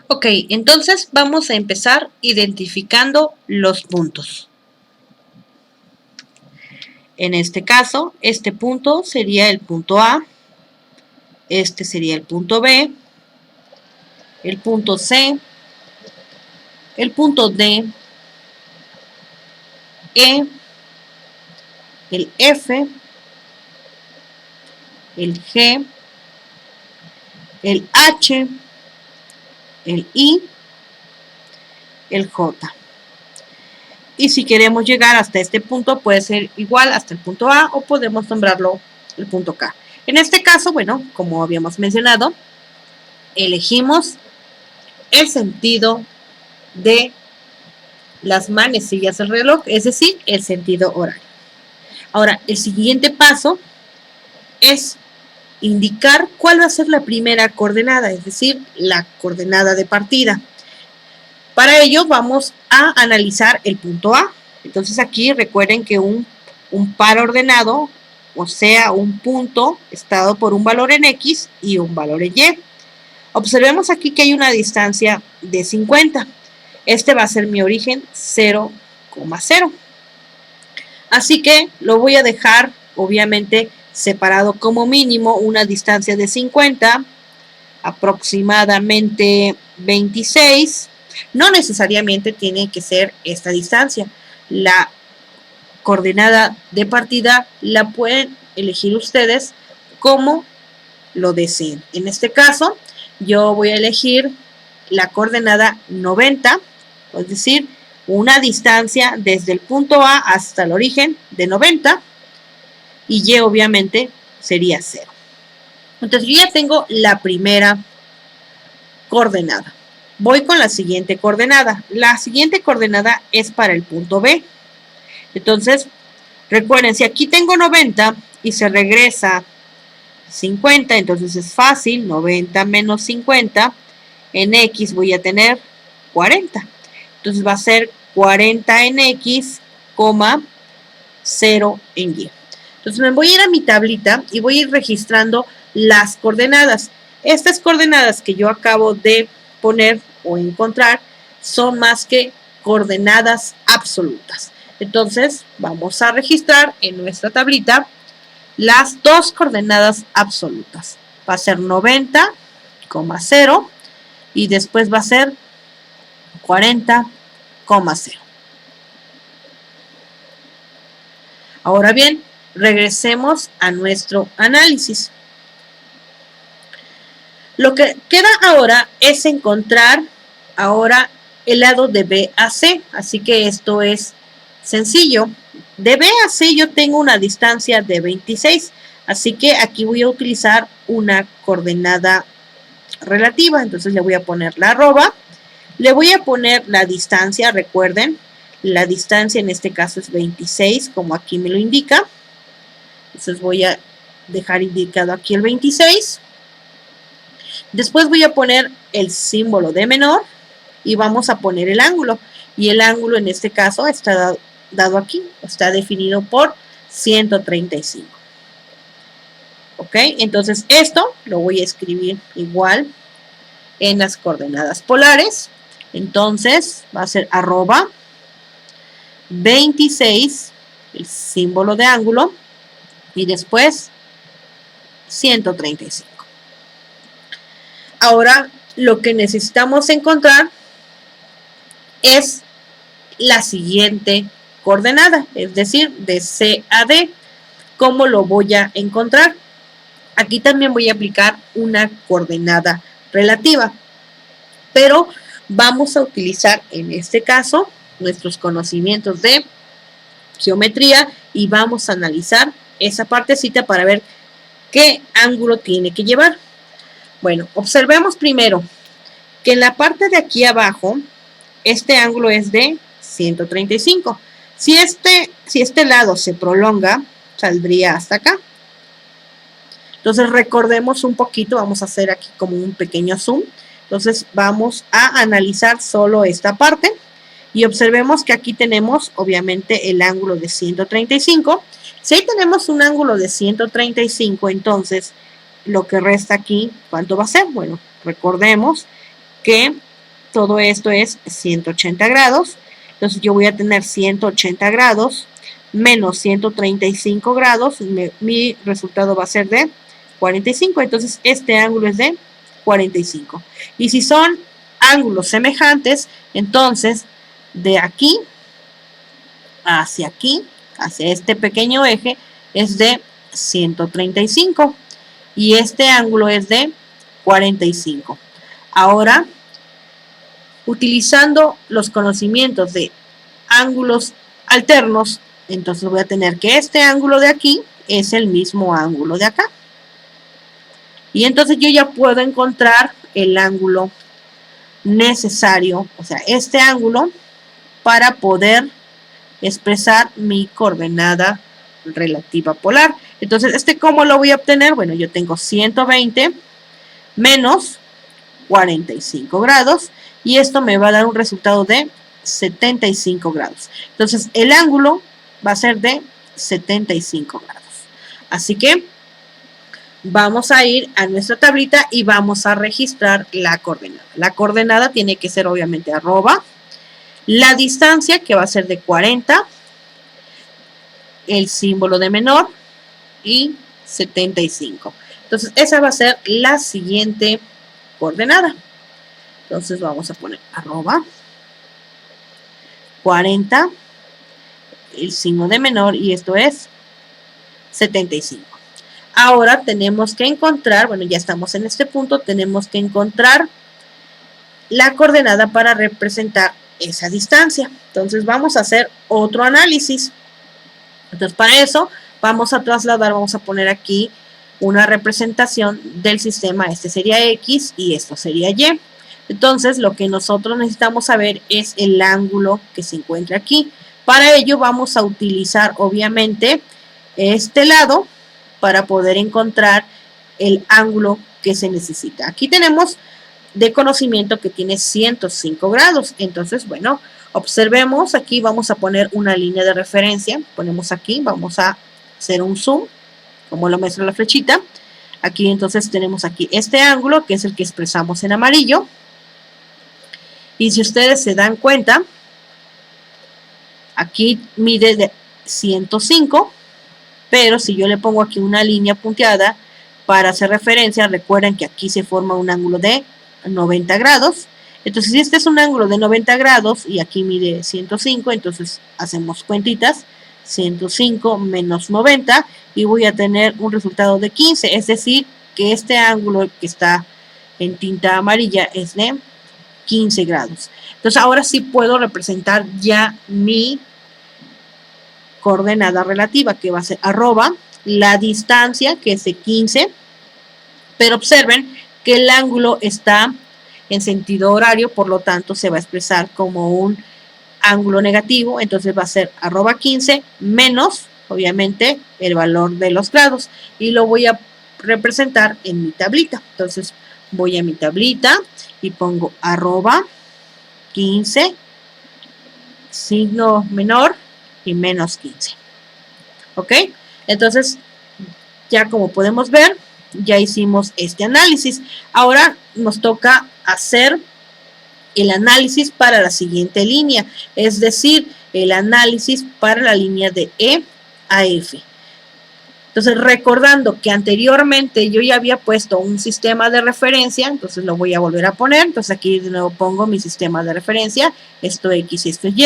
Ok, entonces vamos a empezar identificando los puntos. En este caso, este punto sería el punto A, este sería el punto B, el punto C, el punto D, E, el F, el G, el H, el I, el J. Y si queremos llegar hasta este punto, puede ser igual hasta el punto A o podemos nombrarlo el punto K. En este caso, bueno, como habíamos mencionado, elegimos el sentido de las manecillas del reloj, es decir, el sentido horario. Ahora, el siguiente paso es indicar cuál va a ser la primera coordenada, es decir, la coordenada de partida. Para ello vamos a analizar el punto A. Entonces aquí recuerden que un par ordenado, o sea, un punto está dado por un valor en X y un valor en Y. Observemos aquí que hay una distancia de 50. Este va a ser mi origen 0,0. Así que lo voy a dejar, obviamente, separado como mínimo una distancia de 50, aproximadamente 26. No necesariamente tiene que ser esta distancia. La coordenada de partida la pueden elegir ustedes como lo deseen. En este caso, yo voy a elegir la coordenada 90, es decir, una distancia desde el punto A hasta el origen de 90 y Y obviamente sería 0. Entonces yo ya tengo la primera coordenada. Voy con la siguiente coordenada. La siguiente coordenada es para el punto B. Entonces, recuerden, si aquí tengo 90 y se regresa 50, entonces es fácil, 90 menos 50, en X voy a tener 40. Entonces va a ser 40 en X, 0 en Y. Entonces me voy a ir a mi tablita y voy a ir registrando las coordenadas. Estas coordenadas que yo acabo de poner o encontrar son más que coordenadas absolutas. Entonces vamos a registrar en nuestra tablita las dos coordenadas absolutas. Va a ser 90,0 y después va a ser 40,0. Ahora bien, regresemos a nuestro análisis. Lo que queda ahora es encontrar ahora el lado de B a C, así que esto es sencillo. De B a C yo tengo una distancia de 26, así que aquí voy a utilizar una coordenada relativa, entonces le voy a poner la arroba, le voy a poner la distancia, recuerden, la distancia en este caso es 26, como aquí me lo indica, entonces voy a dejar indicado aquí el 26. Después voy a poner el símbolo de menor y vamos a poner el ángulo. Y el ángulo en este caso está dado aquí, está definido por 135. ¿Ok? Entonces esto lo voy a escribir igual en las coordenadas polares. Entonces va a ser arroba 26, el símbolo de ángulo, y después 135. Ahora lo que necesitamos encontrar es la siguiente coordenada, es decir, de C a D. ¿Cómo lo voy a encontrar? Aquí también voy a aplicar una coordenada relativa, pero vamos a utilizar en este caso nuestros conocimientos de geometría y vamos a analizar esa partecita para ver qué ángulo tiene que llevar. Bueno, observemos primero que en la parte de aquí abajo, este ángulo es de 135. Si este lado se prolonga, saldría hasta acá. Entonces recordemos un poquito, vamos a hacer aquí como un pequeño zoom. Entonces vamos a analizar solo esta parte y observemos que aquí tenemos obviamente el ángulo de 135. Si ahí tenemos un ángulo de 135, entonces lo que resta aquí, ¿cuánto va a ser? Bueno, recordemos que todo esto es 180 grados. Entonces yo voy a tener 180 grados menos 135 grados. Mi resultado va a ser de 45. Entonces este ángulo es de 45. Y si son ángulos semejantes, entonces de aquí, hacia este pequeño eje, es de 135. Y este ángulo es de 45. Ahora, utilizando los conocimientos de ángulos alternos, entonces voy a tener que este ángulo de aquí es el mismo ángulo de acá. Y entonces yo ya puedo encontrar el ángulo necesario, o sea, este ángulo, para poder expresar mi coordenada relativa polar. Entonces, ¿cómo lo voy a obtener? Bueno, yo tengo 120 menos 45 grados y esto me va a dar un resultado de 75 grados. Entonces, el ángulo va a ser de 75 grados. Así que vamos a ir a nuestra tablita y vamos a registrar la coordenada. La coordenada tiene que ser obviamente arroba, la distancia que va a ser de 40, el símbolo de menor y 75. Entonces esa va a ser la siguiente coordenada. Entonces vamos a poner arroba 40, el signo de menor y esto es 75. Ahora tenemos que encontrar, bueno, ya estamos en este punto, tenemos que encontrar la coordenada para representar esa distancia. Entonces vamos a hacer otro análisis. Entonces para eso vamos a trasladar, vamos a poner aquí una representación del sistema. Este sería X y esto sería Y. Entonces lo que nosotros necesitamos saber es el ángulo que se encuentra aquí. Para ello vamos a utilizar obviamente este lado para poder encontrar el ángulo que se necesita. Aquí tenemos de conocimiento que tiene 105 grados. Entonces, bueno, observemos aquí, vamos a poner una línea de referencia. Ponemos aquí, vamos a hacer un zoom, como lo muestra la flechita. Aquí entonces tenemos aquí este ángulo, que es el que expresamos en amarillo. Y si ustedes se dan cuenta, aquí mide de 105, pero si yo le pongo aquí una línea punteada para hacer referencia, recuerden que aquí se forma un ángulo de 90 grados. Entonces, si este es un ángulo de 90 grados y aquí mide 105, entonces hacemos cuentitas, 105 menos 90 y voy a tener un resultado de 15, es decir, que este ángulo que está en tinta amarilla es de 15 grados. Entonces, ahora sí puedo representar ya mi coordenada relativa, que va a ser arroba, la distancia, que es de 15, pero observen que el ángulo está en sentido horario, por lo tanto se va a expresar como un ángulo negativo, entonces va a ser arroba 15 menos, obviamente, el valor de los grados, y lo voy a representar en mi tablita. Entonces voy a mi tablita y pongo arroba 15, signo menor y menos 15. ¿Ok? Entonces, ya como podemos ver, ya hicimos este análisis. Ahora nos toca hacer el análisis para la siguiente línea, es decir, el análisis para la línea de E a F. Entonces, recordando que anteriormente yo ya había puesto un sistema de referencia, entonces lo voy a volver a poner. Entonces aquí de nuevo pongo mi sistema de referencia, esto X y esto Y.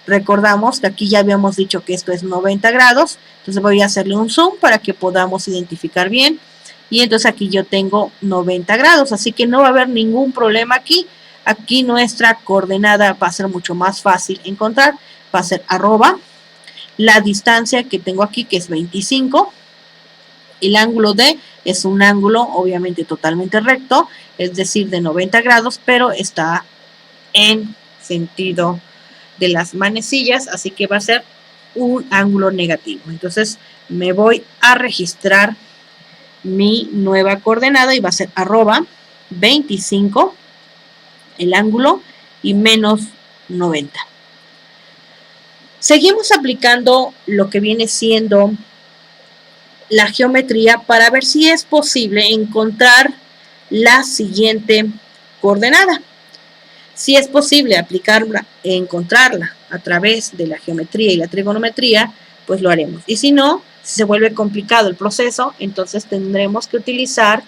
Recordamos que aquí ya habíamos dicho que esto es 90 grados, entonces voy a hacerle un zoom para que podamos identificar bien. Y entonces aquí yo tengo 90 grados, así que no va a haber ningún problema aquí. Aquí nuestra coordenada va a ser mucho más fácil encontrar, va a ser arroba, la distancia que tengo aquí que es 25, el ángulo D es un ángulo obviamente totalmente recto, es decir de 90 grados, pero está en sentido de las manecillas, así que va a ser un ángulo negativo. Entonces me voy a registrar mi nueva coordenada y va a ser arroba 25, el ángulo, y menos 90. Seguimos aplicando lo que viene siendo la geometría para ver si es posible encontrar la siguiente coordenada. Si es posible aplicarla, encontrarla a través de la geometría y la trigonometría, pues lo haremos. Y si no, si se vuelve complicado el proceso, entonces tendremos que utilizar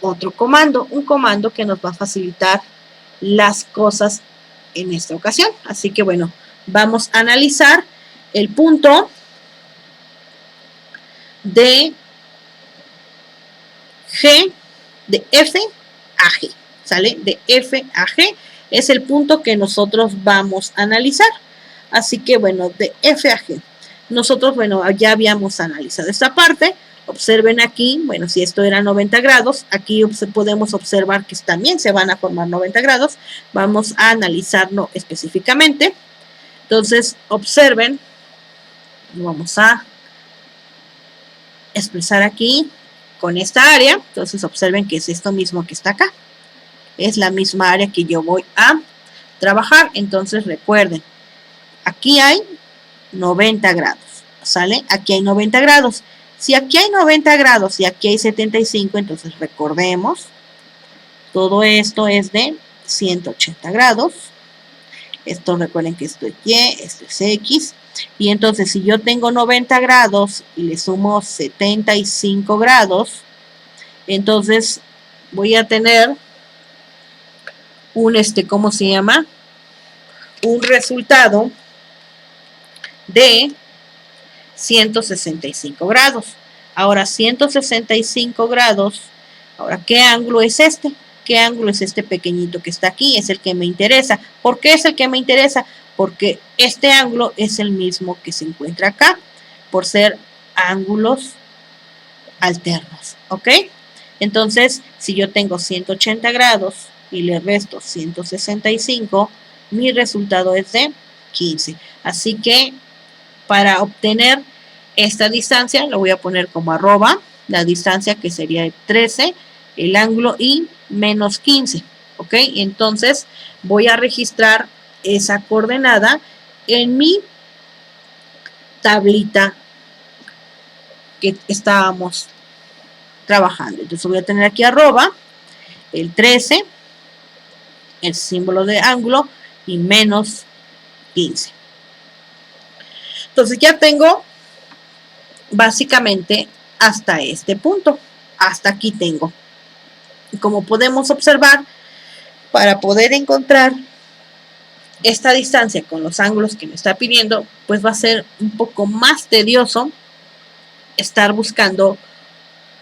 otro comando, un comando que nos va a facilitar las cosas en esta ocasión. Así que bueno, vamos a analizar el punto de G, de F a G, ¿sale? De F a G es el punto que nosotros vamos a analizar. Así que bueno, de F a G. Nosotros, bueno, ya habíamos analizado esta parte. Observen aquí, bueno, si esto era 90 grados, aquí podemos observar que también se van a formar 90 grados. Vamos a analizarlo específicamente. Entonces, observen, vamos a expresar aquí con esta área. Entonces, observen que es esto mismo que está acá. Es la misma área que yo voy a trabajar. Entonces, recuerden, aquí hay 90 grados, ¿sale? Aquí hay 90 grados. Si aquí hay 90 grados y aquí hay 75, entonces recordemos, todo esto es de 180 grados. Esto recuerden que esto es Y, esto es X. Y entonces si yo tengo 90 grados y le sumo 75 grados, entonces voy a tener un, ¿cómo se llama? Un resultado de 165 grados. Ahora 165 grados. Ahora, ¿qué ángulo es este? ¿Qué ángulo es este pequeñito que está aquí? Es el que me interesa. ¿Por qué es el que me interesa? Porque este ángulo es el mismo que se encuentra acá, por ser ángulos alternos, ¿ok? Entonces, si yo tengo 180 grados y le resto 165, mi resultado es de 15. Así que para obtener esta distancia, lo voy a poner como arroba, la distancia que sería de 13, el ángulo y menos 15, ¿ok? Entonces voy a registrar esa coordenada en mi tablita que estábamos trabajando. Entonces voy a tener aquí arroba, el 13, el símbolo de ángulo y menos 15. Entonces ya tengo básicamente hasta este punto. Hasta aquí tengo. Y como podemos observar, para poder encontrar esta distancia con los ángulos que me está pidiendo, pues va a ser un poco más tedioso estar buscando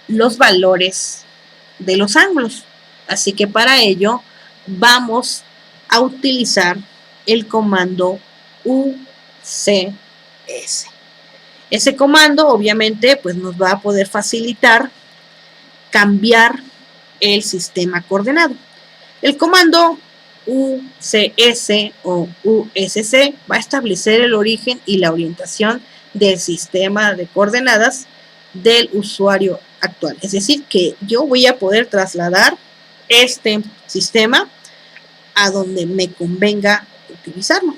los valores de los ángulos. Así que para ello vamos a utilizar el comando UCS. Ese comando obviamente pues nos va a poder facilitar cambiar el sistema coordenado. El comando UCS o USC va a establecer el origen y la orientación del sistema de coordenadas del usuario actual. Es decir, que yo voy a poder trasladar este sistema a donde me convenga utilizarlo.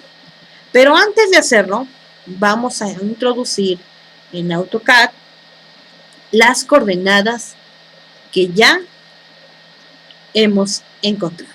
Pero antes de hacerlo, vamos a introducir en AutoCAD las coordenadas que ya hemos encontrado.